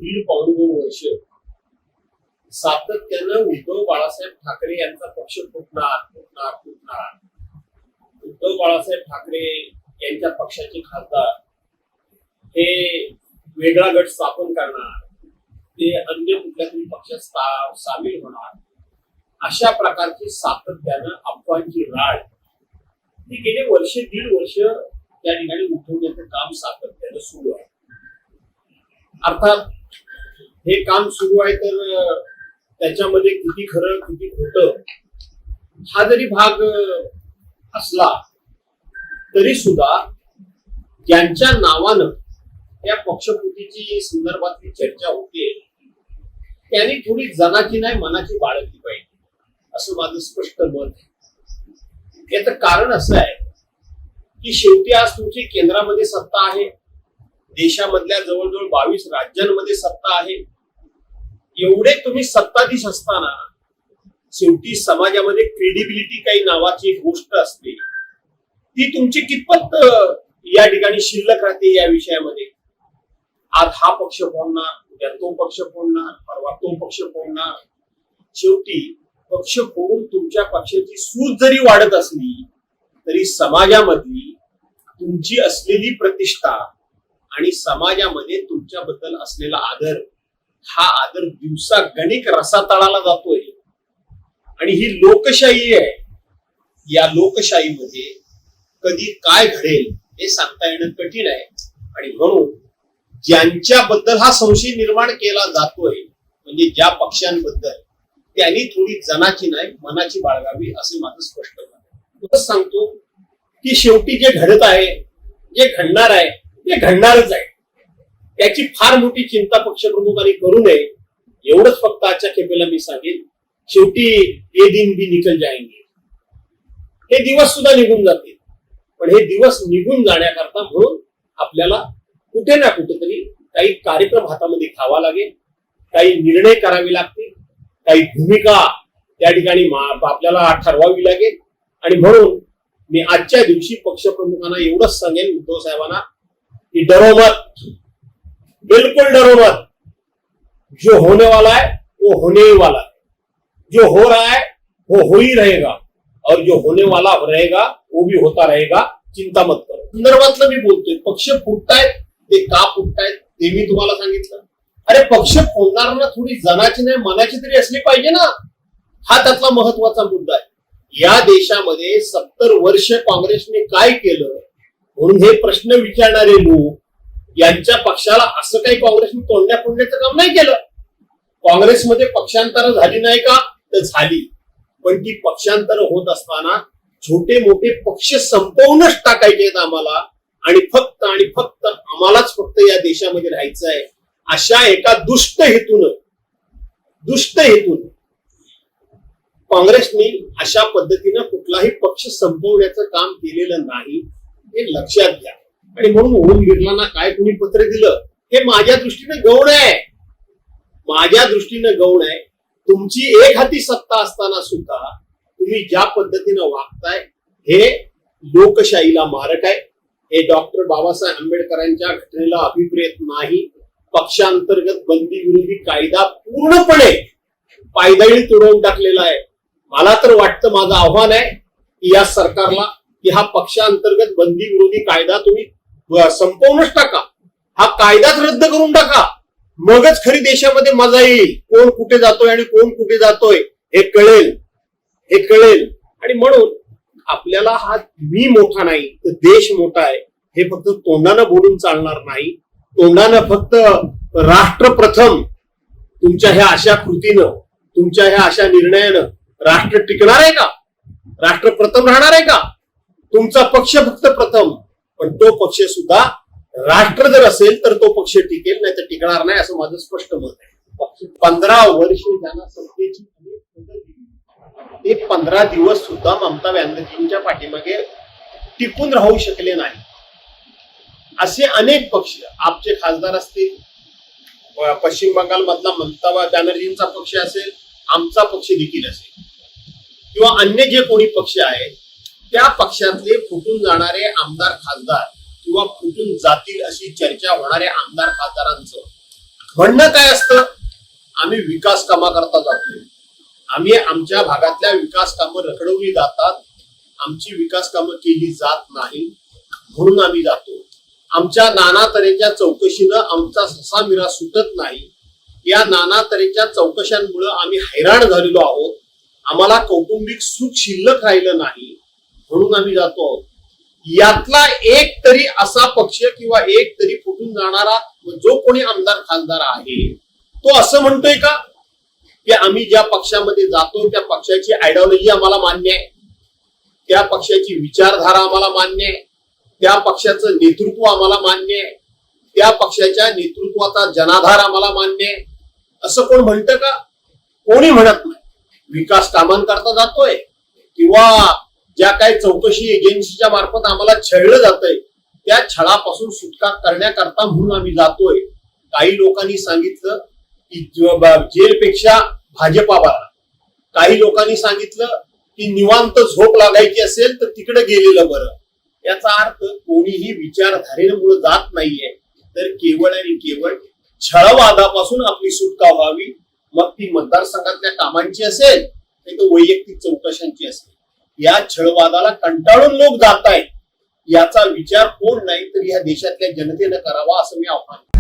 दीड पावणे 2 वर्ष सातत्यानं उद्धव बाळासाहेब ठाकरे यांचा पक्ष फुटणार. उद्धव बाळासाहेब ठाकरे यांच्या पक्षाचे खासदार हे वेगळा गट स्थापन करणार, ते अन्य कुठल्या तरी पक्षात सामील होणार, अशा प्रकारची सातत्यानं अफवांची राळ ही गेले वर्ष दीड वर्ष त्या ठिकाणी उठवण्याचं काम सातत्यानं सुरू आहे. अर्थात हे काम सुरू आहे तर त्याच्यामध्ये किती खरं किती खोटं हा जरी भाग असला तरी सुद्धा ज्यांच्या नावानं या पक्षफुटीची संदर्भातली चर्चा होते त्यांनी थोडी जनाची नाही मनाची बाळगली पाहिजे असं माझं स्पष्ट मत आहे. याचं कारण असं आहे की शेवटी आज तुमची केंद्रामध्ये सत्ता आहे, देशामधल्या जवळजवळ 22 राज्यांमध्ये सत्ता आहे. एवढे तुम्ही सत्ताधीश असताना शेवटी समाजामध्ये क्रेडिबिलिटी काही नावाची एक गोष्ट असते, ती तुमची कितपत या ठिकाणी शिल्लक राहते या विषयामध्ये. आज हा पक्ष फोडणार, उद्या तो पक्ष फोडणार, परवा तो पक्ष फोडणार. शेवटी पक्ष फोडून तुमच्या पक्षाची सूज जरी वाढत असली तरी समाजामधली तुमची असलेली प्रतिष्ठा आणि समाजामध्ये तुमच्याबद्दल असलेला आदर, हा आदर दिवसा गणिक रसातळाला जातोय. आणि ही लोकशाही आहे. या लोकशाहीमध्ये कधी काय घडेल हे सांगता येणं कठीण आहे. आणि म्हणून ज्यांच्याबद्दल हा संशय निर्माण केला जातोय म्हणजे ज्या पक्षांबद्दल, त्यांनी थोडी जनाची नाही मनाची बाळगावी असे माझं स्पष्ट मत आहे. सांगतो की शेवटी जे घडत आहे, जे घडणार आहे ते घडणारच आहे. त्याची फार मोठी चिंता पक्षप्रमुखांनी करू नये एवढंच फक्त आजच्या खेपेला मी सांगेन. शेवटी ये दिन भी निकल जाएंगे, हे दिवस सुद्धा निघून जातील. पण हे दिवस निघून जाण्याकरता म्हणून आपल्याला कुठे ना कुठेतरी काही कार्यक्रम हातामध्ये घ्यावा लागेल, काही निर्णय करावे लागतील, काही भूमिका त्या ठिकाणी आपल्याला ठरवावी लागेल. आणि म्हणून मी आजच्या दिवशी पक्षप्रमुखांना एवढंच सांगेन, उद्धव साहेबांना, की डरो मत, बिल्कुल डरो मत. जो होने वाला है वो होने ही वाला है. जो हो रहा है वो हो ही रहेगा और जो होने वाला रहेगा वो भी होता रहेगा. चिंता मत करो. संदर्भातलं मी बोलतोय. पक्ष फुटतायत, ते का फुटतायत ते मी तुम्हाला सांगितलं. अरे पक्ष फोडणाऱ्यांना थोडी जनाची नाही मनाची तरी असली पाहिजे ना. हा त्यातला महत्वाचा मुद्दा आहे. या देशामध्ये 70 वर्ष काँग्रेसने काय केलं म्हणून हे प्रश्न विचारणारे लोक, यांच्या पक्षाला असं काही काँग्रेसने तोंडण्या फोडण्याचं काम नाही केलं. काँग्रेसमध्ये पक्षांतर झाली नाही का, तर झाली. पण ती पक्षांतर होत असताना छोटे मोठे पक्ष संपवूनच टाकायचे आहेत आम्हाला. आणि फक्त आम्हालाच फक्त या देशामध्ये राहायचं आहे अशा एका दुष्ट हेतून काँग्रेसने अशा पद्धतीनं कुठलाही पक्ष संपवण्याचं काम केलेलं नाही, हे लक्षात घ्या. आणि म्हणून ओम बिर्लांना काय कोणी पत्र दिलं हे माझ्या दृष्टीने गौण आहे. तुमची एक हाती सत्ता असताना सुद्धा तुम्ही ज्या पद्धतीनं वागताय हे लोकशाहीला मारक आहे. हे डॉक्टर बाबासाहेब आंबेडकरांच्या घटनेला अभिप्रेत नाही. पक्षांतर्गत बंदी विरोधी कायदा पूर्णपणे पायदळी तुडवून टाकलेला आहे. मला तर वाटतं, माझं आव्हान आहे की या सरकारला की हा पक्षांतर्गत बंदी विरोधी कायदा तुम्ही संपवूनच टाका. हा कायदाच रद्द करून टाका. मगच खरी देशामध्ये मजा येईल. कोण कुठे जातोय आणि कोण कुठे जातोय हे कळेल. आणि म्हणून आपल्याला हा मी मोठा नाही तर देश मोठा आहे हे फक्त तोंडानं बोलून चालणार नाही. तोंडानं फक्त राष्ट्र प्रथम, तुमच्या ह्या अशा कृतीनं, तुमच्या ह्या अशा निर्णयानं राष्ट्र टिकणार आहे का? राष्ट्र प्रथम राहणार आहे का? तुमचा पक्ष फक्त प्रथम, पण तो पक्ष सुद्धा राष्ट्र जर असेल तर तो पक्ष टिकेल, नाही तर टिकणार नाही असं माझं स्पष्ट मत आहे. 15 वर्ष ज्यांना सत्तेची ते 15 दिवस सुद्धा ममता बॅनर्जींच्या पाठीमागे टिकून राहू शकले नाही. असे अनेक पक्ष, आपचे खासदार असतील, पश्चिम बंगाल मधला ममता बॅनर्जींचा पक्ष असेल, आमचा पक्ष देखील असेल, किंवा अन्य जे कोणी पक्ष आहेत त्या पक्षातले फुटून जाणारे आमदार खासदार किंवा फुटून जातील अशी चर्चा होणाऱ्या आमदार खासदारांचं म्हणणं काय असतं, आम्ही विकास कामाकरता जातोय, आम्ही आमच्या भागातल्या विकास कामं रखडवली जातात, आमची विकास कामं केली जात नाही म्हणून आम्ही जातो. आमच्या नाना तऱ्हेच्या चौकशीनं आमचा ससा मिरा सुटत नाही. या नाना तऱ्हेच्या चौकशांमुळे आम्ही हैराण झालेलो आहोत. आम्हाला कौटुंबिक सुख शिल्लक राहिलं नाही म्हणून आम्ही जातो आहोत. यातला एक तरी असा पक्ष किंवा एक तरी फुटून जाणारा जो कोणी आमदार खासदार आहे तो असं म्हणतोय का की आम्ही ज्या पक्षामध्ये जातो त्या पक्षाची आयडिओलॉजी आम्हाला मान्य आहे, त्या पक्षाची विचारधारा आम्हाला मान्य आहे, त्या पक्षाचं नेतृत्व आम्हाला मान्य आहे, त्या पक्षाच्या नेतृत्वाचा जनाधार आम्हाला मान्य आहे, असं कोण म्हणतं का? कोणी म्हणत नाही. विकास कामांकरता जातोय किंवा ज्या काही चौकशी एजन्सीच्या मार्फत आम्हाला छळलं जातंय त्या छळापासून सुटका करण्याकरता म्हणून आम्ही जातोय. काही लोकांनी सांगितलं की जेलपेक्षा भाजपा बरा, काही लोकांनी सांगितलं की निवांत झोप लागायची असेल तर तिकडे गेलेलं बरं. याचा अर्थ कोणीही विचारधारेमुळे जात नाहीये, तर केवळ आणि केवळ छळवादापासून आपली सुटका व्हावी. मग ती मतदारसंघातल्या कामांची असेल नाही तर वैयक्तिक चौकशांची असेल. या छळवादाला कंटाळून लोक जात आहेत, याचा विचार कोण नाही तर या देशातल्या जनतेनं करावा असं मी आव्हान